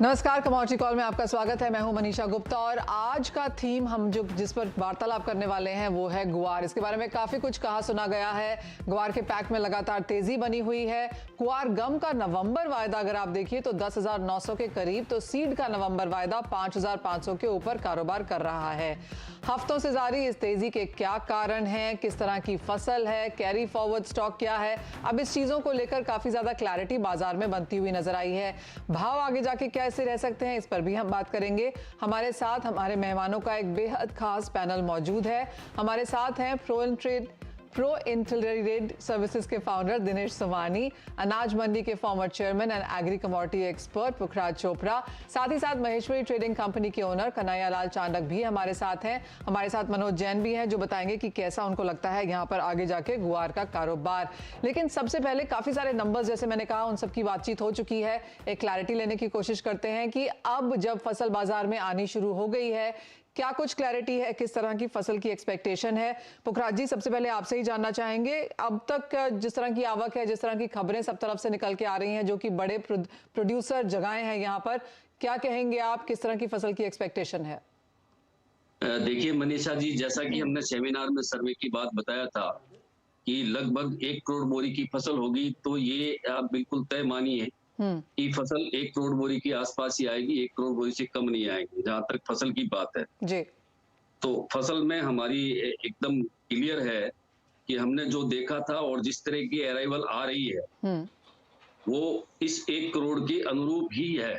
नमस्कार, commodity call में आपका स्वागत है। मैं हूं मनीषा गुप्ता और आज का थीम हम जिस पर वार्तालाप करने वाले हैं वो है गुआर। इसके बारे में काफी कुछ कहा सुना गया है। गुआर के पैक में लगातार तेजी बनी हुई है। गुआर गम का नवंबर वायदा अगर आप देखिए तो 10,900 के करीब, तो सीड का नवंबर वायदा 5,500 के ऊपर कारोबार कर रहा है। हफ्तों से जारी इस तेजी के क्या कारण हैं, किस तरह की फसल है, कैरी फॉरवर्ड स्टॉक क्या है, अब इस चीजों को लेकर काफी ज्यादा क्लैरिटी बाजार में बनती हुई नजर आई है। भाव आगे जाके क्या ऐसे रह सकते हैं, इस पर भी हम बात करेंगे। हमारे साथ हमारे मेहमानों का एक बेहद खास पैनल मौजूद है। हमारे साथ हैं प्रो इंटेलिजेंट सर्विसेज के फाउंडर दिनेश सोमानी, अनाज मंडी के former chairman and agri commodity expert Pukhraj Chopra, साथ ही साथ महेश्वरी ट्रेडिंग कंपनी के ओनर कन्हैया लाल चांडक भी हमारे साथ हैं। हमारे साथ मनोज जैन भी हैं जो बताएंगे कि कैसा उनको लगता है यहाँ पर आगे जाके गुआर का कारोबार। लेकिन सबसे पहले काफी सारे नंबर्स, जैसे मैंने कहा, उन सबकी बातचीत हो चुकी है। एक क्लैरिटी लेने की कोशिश करते हैं कि अब जब फसल बाजार में आनी शुरू हो गई है, क्या कुछ क्लैरिटी है, किस तरह की फसल की एक्सपेक्टेशन है। पुखराज जी, सबसे पहले आपसे ही जानना चाहेंगे, अब तक जिस तरह की आवक है, जिस तरह की खबरें सब तरफ से निकल के आ रही हैं, जो कि बड़े प्रोड्यूसर जगहें हैं यहाँ पर, क्या कहेंगे आप, किस तरह की फसल की एक्सपेक्टेशन है? देखिए मनीषा जी, जैसा कि हमने सेमिनार में सर्वे की बात बताया था कि लगभग 1 करोड़ बोरी की फसल होगी, तो ये आप बिल्कुल तय मानिए कि फसल 1 करोड़ बोरी के आसपास ही आएगी, 1 करोड़ बोरी से कम नहीं आएगी, जहां तक फसल की बात है जी। तो फसल में हमारी एकदम क्लियर है कि हमने जो देखा था और जिस तरह की अराइवल आ रही है वो इस 1 करोड़ के अनुरूप ही है।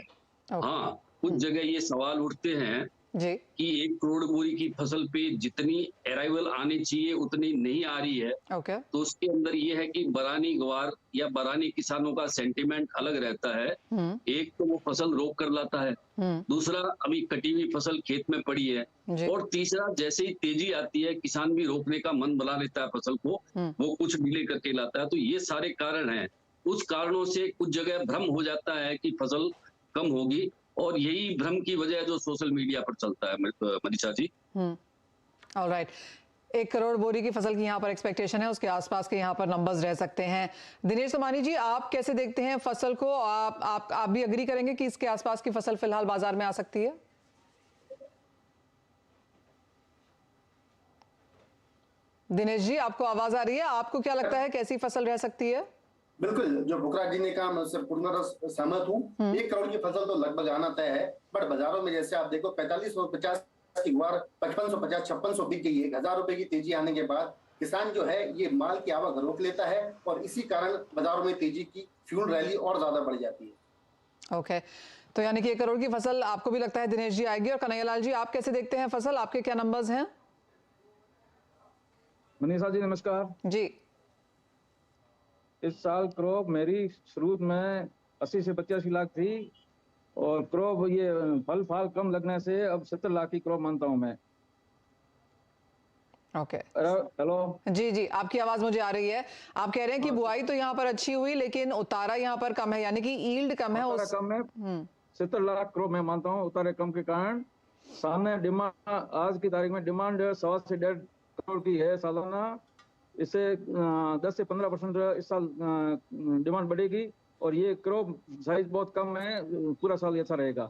हाँ, कुछ जगह ये सवाल उठते हैं जी। कि 1 करोड़ बोरी की फसल पे जितनी अराइवल आनी चाहिए उतनी नहीं आ रही है। तो उसके अंदर ये है कि बरानी गवार या बरानी किसानों का सेंटिमेंट अलग रहता है। एक तो वो फसल रोक कर लाता है, दूसरा अभी कटी हुई फसल खेत में पड़ी है, और तीसरा जैसे ही तेजी आती है किसान भी रोकने का मन बना लेता है फसल को, वो कुछ डिले करके लाता है। तो ये सारे कारण हैं। उस कारणों से कुछ जगह भ्रम हो जाता है कि फसल कम होगी, और यही भ्रम की वजह है जो सोशल मीडिया पर चलता है मनीषा जी। ऑलराइट, 1 करोड़ बोरी की फसल की यहाँ पर एक्सपेक्टेशन है, उसके आसपास के यहाँ पर नंबर्स रह सकते हैं। दिनेश सोमानी जी, आप कैसे देखते हैं फसल को? आप भी अग्री करेंगे कि इसके आसपास की फसल फिलहाल बाजार में आ सकती है? दिनेश जी, आपको आवाज आ रही है? आपको क्या लगता है कैसी फसल रह सकती है? बिल्कुल, जो पुखराज जी ने कहा मैं उससे पूर्ण रूप सहमत हूँ। 1 करोड़ की फसल तो लगभग आना तय है, बट बाजारों में जैसे आप देखो 4550 की गुआर 5550 5600 बिक गई है। 1000 रुपए की तेजी आने के बाद किसान जो है ये माल की आवक रोक लेता है, और इसी कारण बाजारों में तेजी की फ्यूल रैली और ज्यादा बढ़ जाती है। ओके, तो यानी कि 1 करोड़ की फसल आपको भी लगता है दिनेश जी आएगी। और कन्हैया लाल जी, आप कैसे देखते हैं फसल, आपके क्या नंबर्स हैं? मनीषा जी नमस्कार जी। इस साल क्रॉप मेरी शुरू में 80 से 85 लाख थी, और क्रॉप ये फल फाल कम लगने से अब 70 लाख की क्रॉप मानता हूं मैं। ओके, हेलो जी जी, आपकी आवाज मुझे आ रही है। आप कह रहे हैं कि बुआई तो यहाँ पर अच्छी हुई, लेकिन उतारा यहाँ पर कम है, यानी कि यील्ड कम है। उतारा कम है, 70 लाख क्रॉप मैं मानता हूँ। उतारे कम के कारण सामने डिमांड आज की तारीख में डिमांड 1.25 से 1.5 करोड़ की है सालाना। इससे 10 से 15% इस साल डिमांड बढ़ेगी, और ये क्रॉप साइज बहुत कम है, पूरा साल ऐसा रहेगा।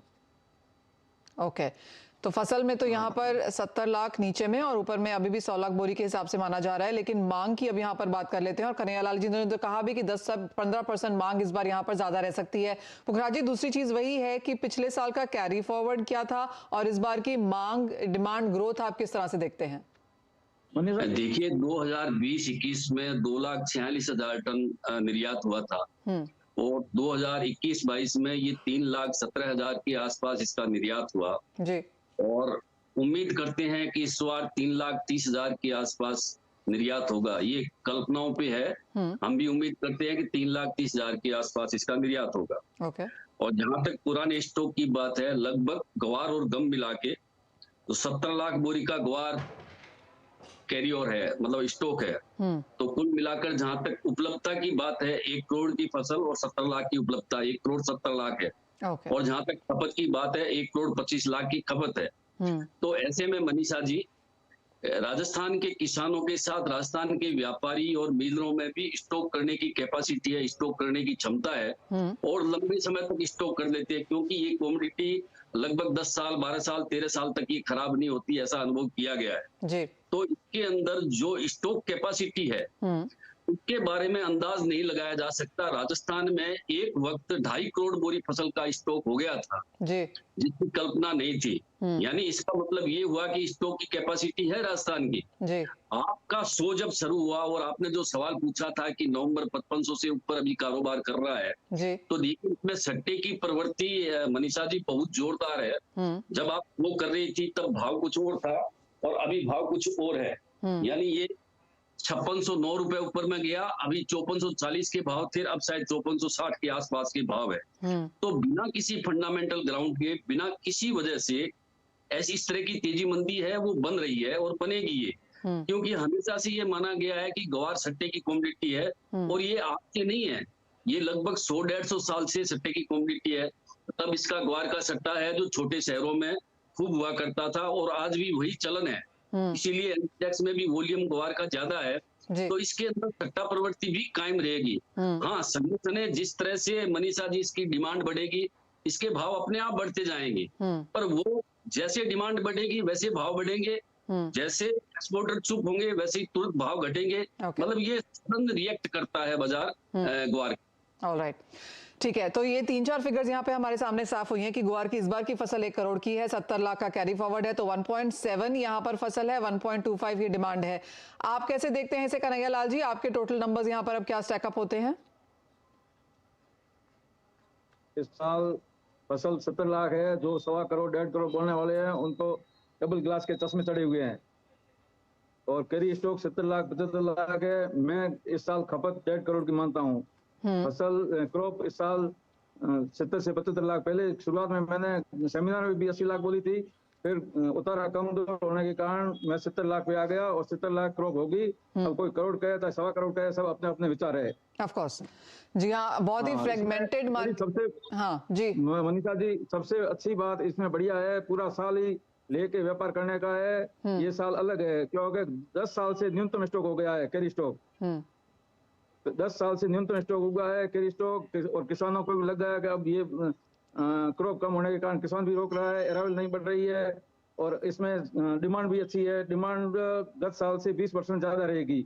ओके, तो फसल में तो यहाँ पर 70 लाख नीचे में, और ऊपर में अभी भी 100 लाख बोरी के हिसाब से माना जा रहा है। लेकिन मांग की अब यहाँ पर बात कर लेते हैं, और कन्हैया लाल जी ने तो कहा भी कि 10 से 15% मांग इस बार यहाँ पर ज्यादा रह सकती है। पुखराज जी, दूसरी चीज वही है कि पिछले साल का कैरी फॉरवर्ड क्या था, और इस बार की मांग डिमांड ग्रोथ आप किस तरह से देखते हैं? देखिए 2020-21 में 2,46,000 टन निर्यात हुआ था, और 2021-22 में ये 3,17,000 के आसपास इसका निर्यात हुआ जी। और उम्मीद करते हैं कि इस बार 3,30,000 के आसपास निर्यात होगा। ये कल्पनाओं पे है, हम भी उम्मीद करते हैं कि 3,30,000 के आसपास इसका निर्यात होगा। ओके। और जहां तक पुराने स्टॉक की बात है, लगभग गवार और गम मिला के तो 70 लाख बोरी का गवार कैरी ओवर है, मतलब स्टॉक है। तो कुल मिलाकर जहां तक उपलब्धता की बात है, 1 करोड़ की फसल और 70 लाख की उपलब्धता, 1 करोड़ 70 लाख है। और जहां तक खपत की बात है, 1 करोड़ 25 लाख की खपत है। तो ऐसे में मनीषा जी, राजस्थान के किसानों के साथ राजस्थान के व्यापारी और मिलरों में भी स्टॉक करने की कैपेसिटी है, स्टॉक करने की क्षमता है और लंबे समय तक स्टॉक कर लेते हैं, क्योंकि ये कमोडिटी लगभग 10 साल 12 साल 13 साल तक ये खराब नहीं होती, ऐसा अनुभव किया गया है जी। तो इसके अंदर जो स्टॉक कैपेसिटी है उसके बारे में अंदाज नहीं लगाया जा सकता। राजस्थान में एक वक्त 2.5 करोड़ बोरी फसल का स्टॉक हो गया था जी। जिसकी कल्पना नहीं थी। यानी इसका मतलब ये हुआ कि स्टॉक की कैपेसिटी है राजस्थान की जी। आपका शो जब शुरू हुआ और आपने जो सवाल पूछा था कि नवंबर 5500 से ऊपर अभी कारोबार कर रहा है जी। तो देखिए इसमें सट्टे की प्रवृत्ति मनीषा जी बहुत जोरदार है। जब आप वो कर रही थी तब भाव कुछ और था और अभी भाव कुछ और है। यानी ये 5609 रुपए ऊपर में गया, अभी 5440 के भाव थे, अब शायद 5460 के आसपास के भाव है। तो बिना किसी फंडामेंटल ग्राउंड के, बिना किसी वजह से ऐसी इस तरह की तेजी मंदी है वो बन रही है और बनेगी ये, क्योंकि हमेशा से ये माना गया है कि ग्वार सट्टे की कमोडिटी है और ये आज से नहीं है, ये लगभग 100-150 साल से सट्टे की कमोडिटी है। तब इसका ग्वार का सट्टा है जो छोटे शहरों में खूब हुआ करता था और आज भी वही चलन है, इसीलिए इंडेक्स में भी वॉल्यूम ग्वार का ज्यादा है तो इसके अंदर सट्टा प्रवृत्ति भी कायम रहेगी। हाँ, संगठन जिस तरह से मनीषा जी इसकी डिमांड बढ़ेगी इसके भाव अपने आप बढ़ते जाएंगे, पर वो जैसे डिमांड बढ़ेगी वैसे भाव बढ़ेंगे, जैसे एक्सपोर्टर चुप होंगे वैसे ही तुरंत भाव घटेंगे। मतलब ये तुरंत रिएक्ट करता है बाजार ग्वार। ऑलराइट, ठीक है। तो ये 3-4 फिगर्स यहाँ पे हमारे सामने साफ हुई हैं कि ग्वार की इस बार की फसल 1 करोड़ की है, 70 लाख का कैरी फॉरवर्ड है, तो 1.7 यहाँ पर फसल है, 1.25 की डिमांड है। आप कैसे देखते हैं इसे कन्हैया लाल जी? आपके टोटल नंबर्स यहाँ पर अब क्या स्टैकअप होते हैं? इस साल फसल 70 लाख है, जो 1.25 करोड़ 1.5 करोड़ बोलने वाले हैं उनको डबल ग्लास के चश्मे चढ़े हुए हैं और कैरी स्टॉक 70 लाख 75 लाख है। मैं इस साल खपत 1.5 करोड़ की मानता हूँ। फसल क्रॉप इस साल 70 से 75 लाख, पहले शुरुआत में मैंने सेमिनार में भी 80 लाख बोली थी, फिर उतारा कम होने के कारण मैं 70 लाख पे आ गया और 70 लाख क्रॉप होगी। अब कोई करोड़ कहे तो 1.25 करोड़ कहे, सब अपने अपने विचार है। ऑफ कोर्स जी हाँ, बहुत ही फ्रेगमेंटेड मार्केट। सबसे हाँ जी मनीषा जी, सबसे अच्छी बात इसमें बढ़िया है, पूरा साल ही लेके व्यापार करने का है। ये साल अलग है क्योंकि 10 साल से न्यूनतम स्टॉक हो गया है कैरी स्टॉक। 10 साल से न्यूनतम स्टॉक हुआ है कैरी स्टॉक और किसानों को भी लग गया कि अब ये क्रॉप कम होने के कारण किसान भी रोक रहा है, अरावल नहीं बढ़ रही है और इसमें डिमांड भी अच्छी है। डिमांड गत साल से 20% ज्यादा रहेगी।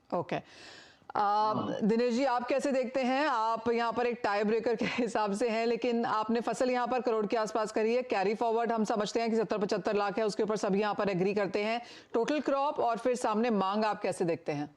ओके दिनेश जी, आप कैसे देखते हैं? आप यहाँ पर एक टाई ब्रेकर के हिसाब से हैं, लेकिन आपने फसल यहाँ पर करोड़ के आसपास करी है, कैरी फॉरवर्ड हम समझते हैं कि 70-75 लाख है, उसके ऊपर सभी यहाँ पर एग्री करते हैं। टोटल क्रॉप और फिर सामने मांग आप कैसे देखते हैं?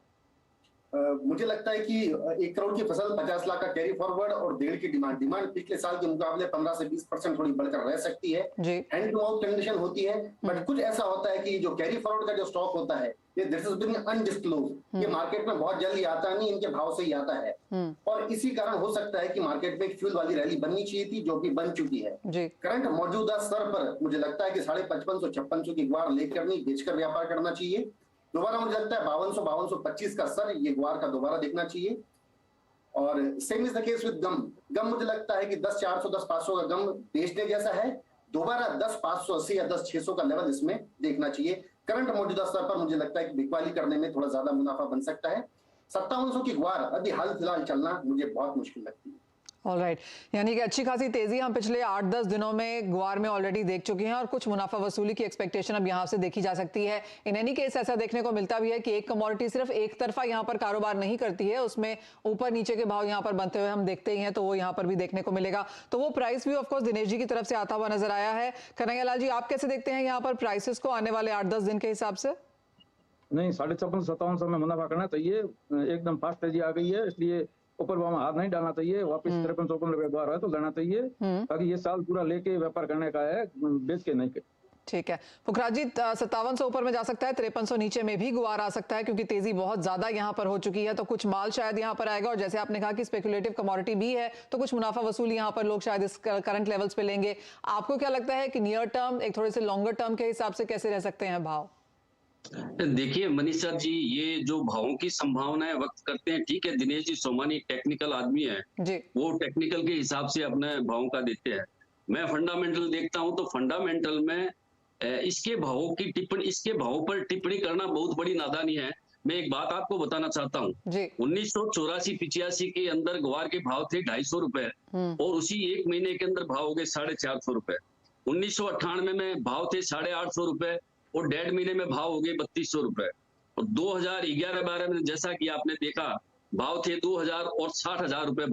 मुझे लगता है कि 1 करोड़ की फसल 50 लाख का कैरी फॉरवर्ड और 1.5 की डिमांड पिछले साल के मुकाबले 15 से 20% थोड़ी बढ़कर रह सकती है। हैंड टू माउथ कंडीशन होती है, बट कुछ ऐसा होता है कि जो कैरी फॉरवर्ड का जो स्टॉक होता है ये दिस इज बीइंग अनडिस्क्लोज्ड, ये मार्केट में बहुत जल्दी आता नहीं, इनके भाव से ही आता है और इसी कारण हो सकता है कि मार्केट में एक फ्यूल वाली रैली बननी चाहिए थी जो कि बन चुकी है। करंट मौजूदा स्तर पर मुझे लगता है कि 5550-5600 की ग्वार लेकर नहीं बेचकर व्यापार करना चाहिए। दोबारा मुझे लगता है 5200-5225 का स्तर ये ग्वार का दोबारा देखना चाहिए और same is the case with gum मुझे लगता है कि 10,400 10,500 का गम बेचने जैसा है, दोबारा 10,580 या 10,600 का लेवल इसमें देखना चाहिए। करंट मौजूदा स्तर पर मुझे लगता है कि बिकवाली करने में थोड़ा ज्यादा मुनाफा बन सकता है। 5700 की ग्वार अभी हाल फिलहाल चलना मुझे बहुत मुश्किल लगती है। ऑलराइट, यानी कि अच्छी खासी तेजी हम पिछले 8-10 दिनों में ग्वार में ऑलरेडी देख चुके हैं और कुछ मुनाफा वसूली की एक्सपेक्टेशन अब यहाँ से देखी जा सकती है। इन एनी केस ऐसा देखने को मिलता भी है कि एक कमोडिटी सिर्फ एक तरफा यहाँ पर कारोबार नहीं करती है, उसमें ऊपर नीचे के भाव यहाँ पर बनते हुए हम देखते ही हैं, तो वो यहाँ पर भी देखने को मिलेगा। तो वो प्राइस भी ऑफकोर्स दिनेश जी की तरफ से आता हुआ नजर आया है। कन्हैया लाल जी, आप कैसे देखते हैं यहाँ पर प्राइसेस को आने वाले 8-10 दिन के हिसाब से? नहीं, 5600-5700 में मुनाफा करना चाहिए, एकदम फास्ट तेजी आ गई है, इसलिए ऊपर वहां हाथ नहीं डालना चाहिए, वापस 53-54 रुपए द्वार है तो लेना चाहिए, ताकि ये साल पूरा लेके व्यापार करने का है, बेच के नहीं। ठीक है पुखराज जी, 5700 ऊपर में जा सकता है, 5300 नीचे में भी गुवार आ सकता है क्योंकि तेजी बहुत ज्यादा यहाँ पर हो चुकी है, तो कुछ माल शायद यहाँ पर आएगा और जैसे आपने कहा कि स्पेकुलेटिव कमोडिटी भी है तो कुछ मुनाफा वसूली यहाँ पर लोग शायद इस करंट लेवल्स पे लेंगे। आपको क्या लगता है कि नियर टर्म एक थोड़े से लॉन्गर टर्म के हिसाब से कैसे रह सकते हैं भाव? देखिए मनीषा जी, ये जो भावों की संभावनाएं वक्त करते हैं, ठीक है, दिनेश जी सोमानी टेक्निकल आदमी है जी, वो टेक्निकल के हिसाब से अपने भावों का देते हैं। मैं फंडामेंटल देखता हूं तो फंडामेंटल में इसके भावों पर टिप्पणी करना बहुत बड़ी नादानी है। मैं एक बात आपको बताना चाहता हूँ। 1984-85 के अंदर ग्वार के भाव थे 250 रुपए और उसी एक महीने के अंदर भाव हो गए 450 रुपए। 1998 में भाव थे 850 रुपए और 1.5 महीने में भाव हो गए 3200 रुपए। और 2011-12 में जैसा कि आपने देखा भाव थे 2000 और 60,000 रुपए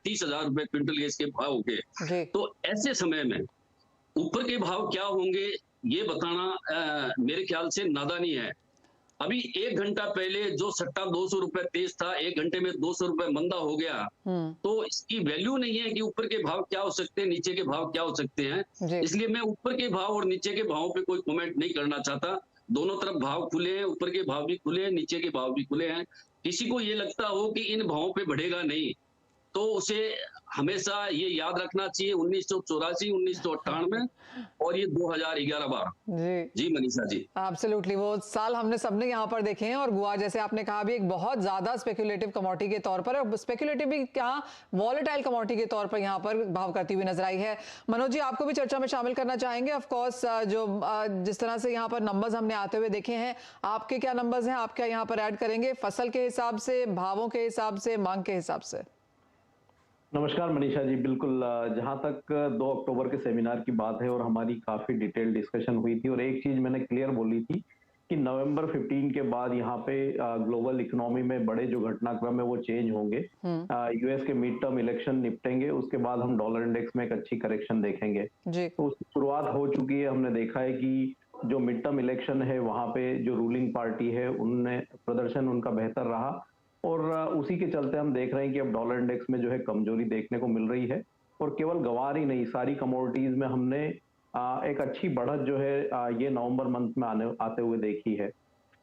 30,000 रुपए क्विंटल गैस के भाव हो गए। तो ऐसे समय में ऊपर के भाव क्या होंगे ये बताना मेरे ख्याल से नादानी है। अभी 1 घंटा पहले जो सट्टा 200 रुपए तेज था, 1 घंटे में 200 रुपए मंदा हो गया, तो इसकी वैल्यू नहीं है कि ऊपर के भाव क्या हो सकते हैं, नीचे के भाव क्या हो सकते हैं। इसलिए मैं ऊपर के भाव और नीचे के भावों पे कोई कमेंट नहीं करना चाहता। दोनों तरफ भाव खुले हैं, ऊपर के भाव भी खुले हैं, नीचे के भाव भी खुले हैं। किसी को ये लगता हो कि इन भावों पे बढ़ेगा नहीं, तो उसे हमेशा ये याद रखना चाहिए 1984, 1998 और ये 2011-12। जी मनीषा जी, एब्सोल्युटली वो साल हमने सबने यहाँ पर देखे हैं। और गुआ जैसे आपने कहा भी एक बहुत ज्यादा स्पेकुलेटिव कमोडिटी के तौर पर, स्पेकुलेटिव भी क्या वॉलेटाइल कमोडिटी के तौर पर यहाँ पर भाव करती हुई नजर आई है। मनोज जी, आपको भी चर्चा में शामिल करना चाहेंगे। ऑफ कोर्स जो जिस तरह से यहाँ पर नंबर्स हमने आते हुए देखे हैं, आपके क्या नंबर्स हैं, आप क्या यहाँ पर ऐड करेंगे फसल के हिसाब से, भावों के हिसाब से, मांग के हिसाब से? नमस्कार मनीषा जी, बिल्कुल जहां तक 2 अक्टूबर के सेमिनार की बात है और हमारी काफी डिटेल डिस्कशन हुई थी और एक चीज मैंने क्लियर बोली थी कि नवंबर 15 के बाद यहाँ पे ग्लोबल इकोनॉमी में बड़े जो घटनाक्रम है वो चेंज होंगे। यूएस के मिड टर्म इलेक्शन निपटेंगे, उसके बाद हम डॉलर इंडेक्स में एक अच्छी करेक्शन देखेंगे। तो उसकी शुरुआत हो चुकी है। हमने देखा है कि जो मिड टर्म इलेक्शन है वहां पे जो रूलिंग पार्टी है उनने प्रदर्शन उनका बेहतर रहा और उसी के चलते हम देख रहे हैं कि अब डॉलर इंडेक्स में जो है कमजोरी देखने को मिल रही है। और केवल ग्वार ही नहीं, सारी कमोडिटीज में हमने एक अच्छी बढ़त जो है ये नवंबर मंथ में आते हुए देखी है।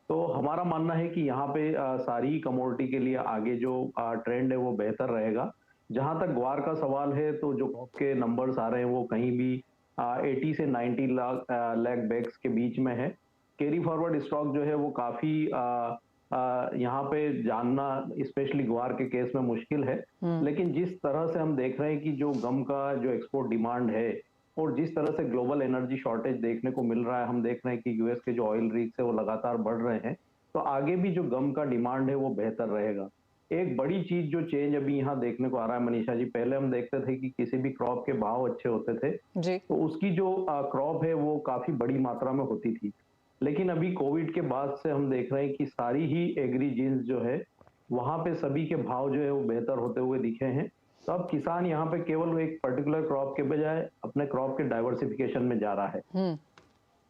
तो हमारा मानना है कि यहाँ पे सारी कमोडिटी के लिए आगे जो ट्रेंड है वो बेहतर रहेगा। जहां तक ग्वार का सवाल है तो जो के नंबर्स आ रहे हैं वो कहीं भी 80 से 90 लाख बैग्स के बीच में है। कैरी फॉरवर्ड स्टॉक जो है वो काफी यहाँ पे जानना स्पेशली ग्वार के केस में मुश्किल है। लेकिन जिस तरह से हम देख रहे हैं कि जो गम का जो एक्सपोर्ट डिमांड है और जिस तरह से ग्लोबल एनर्जी शॉर्टेज देखने को मिल रहा है, हम देख रहे हैं कि यूएस के जो ऑयल रिग्स है वो लगातार बढ़ रहे हैं, तो आगे भी जो गम का डिमांड है वो बेहतर रहेगा। एक बड़ी चीज जो चेंज अभी यहाँ देखने को आ रहा है मनीषा जी, पहले हम देखते थे कि किसी भी क्रॉप के भाव अच्छे होते थे तो उसकी जो क्रॉप है वो काफी बड़ी मात्रा में होती थी। लेकिन अभी कोविड के बाद से हम देख रहे हैं कि सारी ही एग्री जीन्स जो है वहां पे सभी के भाव जो है वो बेहतर होते हुए दिखे हैं। तो अब किसान यहाँ पे केवल एक पर्टिकुलर क्रॉप के बजाय अपने क्रॉप के डाइवर्सिफिकेशन में जा रहा है।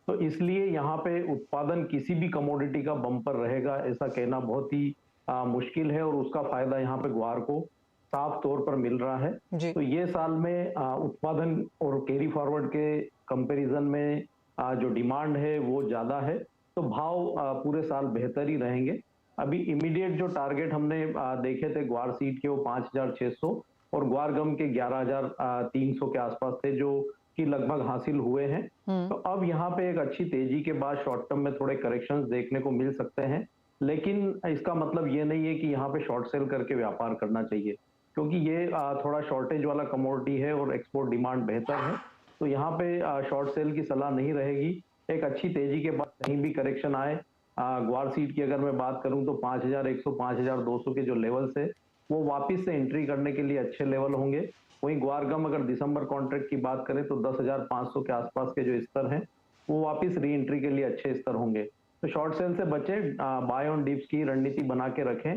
तो इसलिए यहाँ पे उत्पादन किसी भी कमोडिटी का बम्पर रहेगा ऐसा कहना बहुत ही मुश्किल है और उसका फायदा यहाँ पे ग्वार को साफ तौर पर मिल रहा है। तो ये साल में उत्पादन और कैरी फॉरवर्ड के कंपेरिजन में जो डिमांड है वो ज्यादा है, तो भाव पूरे साल बेहतर ही रहेंगे। अभी इमीडिएट जो टारगेट हमने देखे थे ग्वार सीड के वो 5,600 और ग्वार गम के 11,300 के आसपास थे जो कि लगभग हासिल हुए हैं। तो अब यहाँ पे एक अच्छी तेजी के बाद शॉर्ट टर्म में थोड़े करेक्शंस देखने को मिल सकते हैं, लेकिन इसका मतलब ये नहीं है कि यहाँ पे शॉर्ट सेल करके व्यापार करना चाहिए, क्योंकि ये थोड़ा शॉर्टेज वाला कमोडिटी है और एक्सपोर्ट डिमांड बेहतर है। तो यहाँ पे शॉर्ट सेल की सलाह नहीं रहेगी। एक अच्छी तेजी के बाद कहीं भी करेक्शन आए, ग्वार सीड की अगर मैं बात करूं तो 5,100 5,200 के जो लेवल्स है वो वापस से एंट्री करने के लिए अच्छे लेवल होंगे। वहीं ग्वार गम अगर दिसंबर कॉन्ट्रैक्ट की बात करें तो 10,500 के आसपास के जो स्तर हैं वो वापस री एंट्री के लिए अच्छे स्तर होंगे। तो शॉर्ट सेल से बचे, बाय ऑन डिप्स की रणनीति बना के रखें।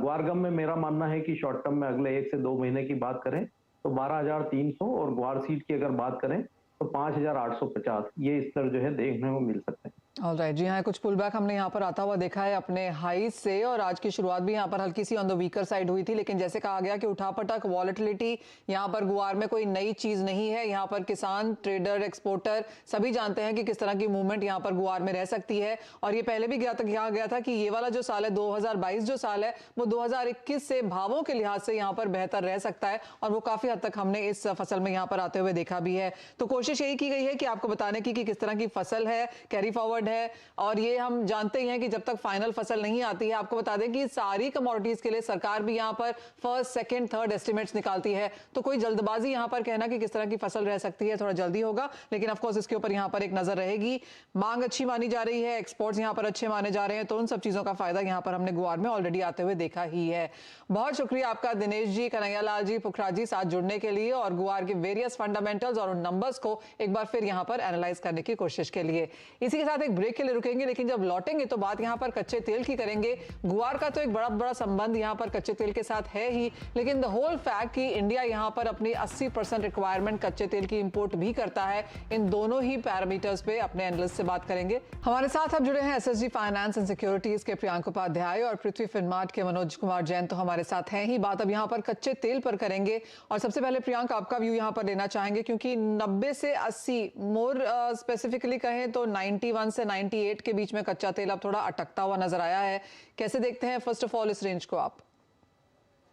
ग्वार गम में मेरा मानना है कि शॉर्ट टर्म में अगले 1 से 2 महीने की बात करें तो 12,300 और ग्वार सीड की अगर बात करें तो 5,850 ये स्तर जो है देखने को मिल सकते हैं। ऑलराइट जी हाँ, कुछ पुल बैक हमने यहाँ पर आता हुआ देखा है अपने हाई से और आज की शुरुआत भी यहाँ पर हल्की सी ऑन द वीकर साइड हुई थी, लेकिन जैसे कहा गया कि उठापटक वॉलेटिलिटी यहाँ पर गुआर में कोई नई चीज नहीं है। यहाँ पर किसान, ट्रेडर, एक्सपोर्टर सभी जानते हैं कि किस तरह की मूवमेंट यहाँ पर गुआर में रह सकती है। और ये पहले भी कहा गया था कि ये वाला जो साल है 2022 जो साल है वो 2021 से भावों के लिहाज से यहाँ पर बेहतर रह सकता है और वो काफी हद तक हमने इस फसल में यहाँ पर आते हुए देखा भी है। तो कोशिश यही की गई है कि आपको बताने की कि किस तरह की फसल है, कैरी फॉरवर्ड डिमांड है और ये हम जानते ही हैं कि जब तक फाइनल फसल नहीं आती है, आपको बता दें कि सारी कमोडिटीज के लिए सरकार भी यहाँ पर फर्स्ट, सेकंड, थर्ड एस्टिमेट्स निकालती है, तो कोई जल्दबाजी यहाँ पर कहना कि किस तरह की फसल रह सकती है थोड़ा जल्दी होगा, लेकिन ऑफ कोर्स इसके ऊपर यहाँ पर एक नजर रहेगी। मांग अच्छी मानी जा रही है, एक्सपोर्ट्स यहाँ पर अच्छे माने जा रहे हैं, तो उन सब चीजों का फायदा यहाँ पर हमने गुआर में ऑलरेडी आते हुए देखा ही है। बहुत शुक्रिया आपका दिनेश जी, कन्हैयालाल जी, पुखराज जी साथ जुड़ने के लिए और गुआर के वेरियस फंडामेंटल्स और उन नंबर्स को एक बार फिर यहाँ पर एनालाइज करने की कोशिश के लिए। इसी के साथ एक ब्रेक के लिए रुकेंगे, लेकिन जब लौटेंगे तो बात यहाँ पर कच्चे तेल की करेंगे। गुआर का तो एक बड़ा संबंध यहाँ पर कच्चे तेल के साथ है ही, लेकिन द होल फैक्ट कि इंडिया यहाँ पर अपनी 80% रिक्वायरमेंट कच्चे तेल की इंपोर्ट भी करता है, इन दोनों ही पैरामीटर्स पे अपने एनालिस्ट से बात करेंगे। हमारे साथ अब जुड़े हैं एसएसजी फाइनेंस एंड सिक्योरिटीज के प्रियांक उपाध्याय और पृथ्वी फिनमार्ट के मनोज कुमार जैन तो हमारे साथ हैं ही। बात अब यहाँ पर कच्चे तेल पर करेंगे और सबसे पहले प्रियांक आपका व्यू यहाँ पर लेना चाहेंगे, क्योंकि 90 से 80 मोर स्पेसिफिकली कहें तो 91 से 98 के बीच में कच्चा तेल अब थोड़ा अटकता हुआ नजर आया है। कैसे देखते हैं फर्स्ट ऑफ ऑल इस रेंज को आप?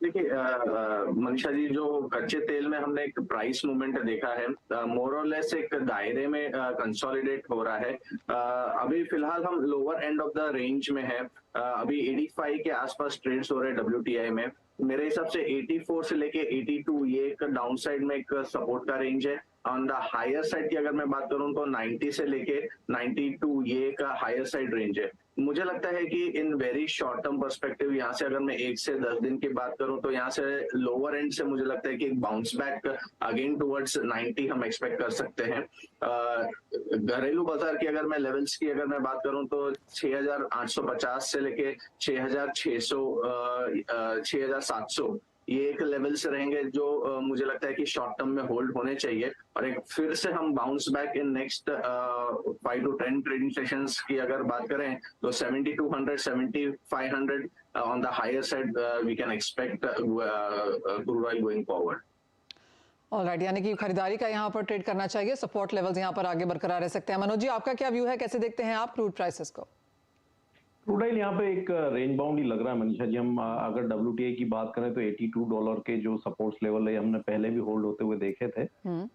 देखिए मनीषा जी, जो कच्चे तेल में हमने एक प्राइस मूवमेंट देखा है, मोर और लेस एक दायरे में कंसोलिडेट हो रहा है। अभी फिलहाल हम lower end of the range में है। अभी 85 के आसपास ट्रेड्स हो रहे हैं WTI में। मेरे हिसाब से 84 से लेके 82 ये एक डाउन साइड में एक सपोर्ट का रेंज है। ऑन द हायर साइड की अगर मैं बात करूं तो 90 से लेके 92 ये एक हायर साइड रेंज है। मुझे लगता है कि in very short term perspective यहाँ से अगर मैं 1 से 10 दिन की बात करूं तो यहाँ से लोअर एंड से मुझे लगता है कि एक बाउंस बैक अगेन टुवर्ड्स 90 हम एक्सपेक्ट कर सकते हैं। घरेलू बाजार की अगर मैं लेवल्स की अगर मैं बात करूं तो 6850 से लेके 6600 6700 ये एक लेवल से रहेंगे जो मुझे लगता है कि शॉर्ट टर्म में होल्ड होने चाहिए। और एक फिर से हम bounce back in next 5 to 10 trading sessions की अगर बात करें तो 7200 7500 on the higher side we can expect crude oil going forward. Alright, यानी कि खरीदारी का यहाँ पर ट्रेड करना चाहिए, सपोर्ट लेवल्स यहाँ पर आगे बरकरार रह सकते हैं। मनोज जी, आपका क्या व्यू है, कैसे देखते हैं आप क्रूड प्राइसेस को? क्रूड ऑयल यहाँ पे एक रेंज बाउंड ही लग रहा है मनीषा जी। हम अगर WTI की बात करें तो $82 के जो सपोर्ट्स लेवल है हमने पहले भी होल्ड होते हुए देखे थे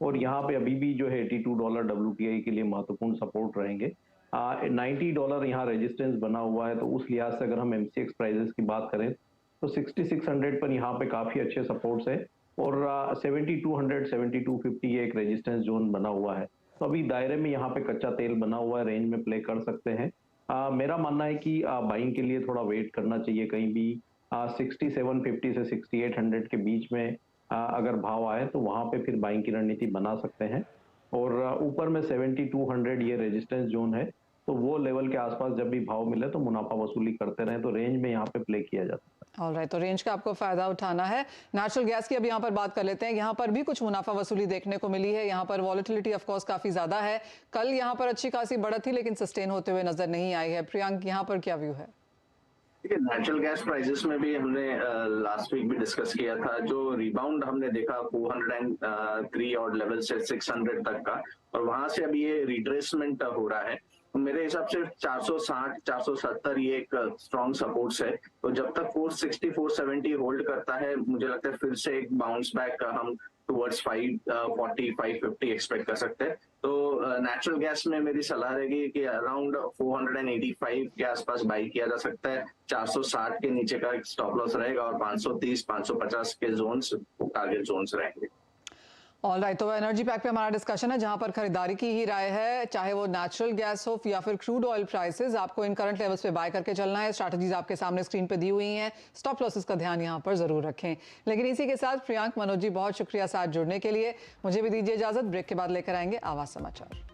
और यहाँ पे अभी भी जो है $82 WTI के लिए महत्वपूर्ण सपोर्ट रहेंगे। $90 यहाँ रेजिस्टेंस बना हुआ है, तो उस लिहाज से अगर हम MCX प्राइसेस की बात करें तो 6600 पर यहाँ पे काफी अच्छे सपोर्ट्स है और 7200 7250 ये एक रेजिस्टेंस जोन बना हुआ है। तो अभी दायरे में यहाँ पे कच्चा तेल बना हुआ है, रेंज में प्ले कर सकते हैं। मेरा मानना है कि बाइंग के लिए थोड़ा वेट करना चाहिए, कहीं भी 6750 से 6800 के बीच में अगर भाव आए तो वहां पे फिर बाइंग की रणनीति बना सकते हैं। और ऊपर में 7200 ये रेजिस्टेंस जोन है, तो वो लेवल के आसपास जब भी भाव मिले तो मुनाफा वसूली करते रहें, तो रेंज में यहाँ पे प्ले किया जाता है। ऑलराइट, तो रेंज का आपको फायदा उठाना है। नेचुरल गैस की अब यहाँ पर बात कर लेते हैं। यहाँ पर भी कुछ मुनाफा वसूली देखने को मिली है। यहाँ पर वॉलेटिलिटी ऑफ कोर्स काफी ज्यादा है। कल यहाँ पर अच्छी खासी बढ़त थी, लेकिन सस्टेन होते हुए नजर नहीं आई है। प्रियांक, यहाँ पर क्या व्यू है? देखिए, नेचुरल गैस प्राइसेस में भी हमने लास्ट वीक भी डिस्कस किया था। जो रिबाउंड हमने देखा 403 और लेवल से 600 तक का, और वहां से अभी ये रिट्रेसमेंट हो रहा है। मेरे हिसाब से 460 470 ये एक स्ट्रॉन्ग सपोर्ट्स है। तो जब तक 460 470 होल्ड करता है, मुझे लगता है फिर से एक बाउंस बैक हम टुवर्ड्स 540 550 एक्सपेक्ट कर सकते हैं। तो नेचुरल गैस में मेरी सलाह रहेगी कि अराउंड 485 के आसपास बाई किया जा सकता है। 460 के नीचे का एक स्टॉप लॉस रहेगा और 530 550 के जोन्स टारगेट जोन्स रहेंगे। ऑलराइट, तो एनर्जी पैक पे हमारा डिस्कशन है, जहां पर खरीदारी की ही राय है, चाहे वो नेचुरल गैस हो या फिर क्रूड ऑयल प्राइसेस। आपको इन करंट लेवल्स पे बाय करके चलना है। स्ट्रैटेजीज आपके सामने स्क्रीन पे दी हुई हैं, स्टॉप लॉसेस का ध्यान यहां पर जरूर रखें। लेकिन इसी के साथ प्रियांक, मनोज जी, बहुत शुक्रिया साथ जुड़ने के लिए। मुझे भी दीजिए इजाजत, ब्रेक के बाद लेकर आएंगे आवाज समाचार।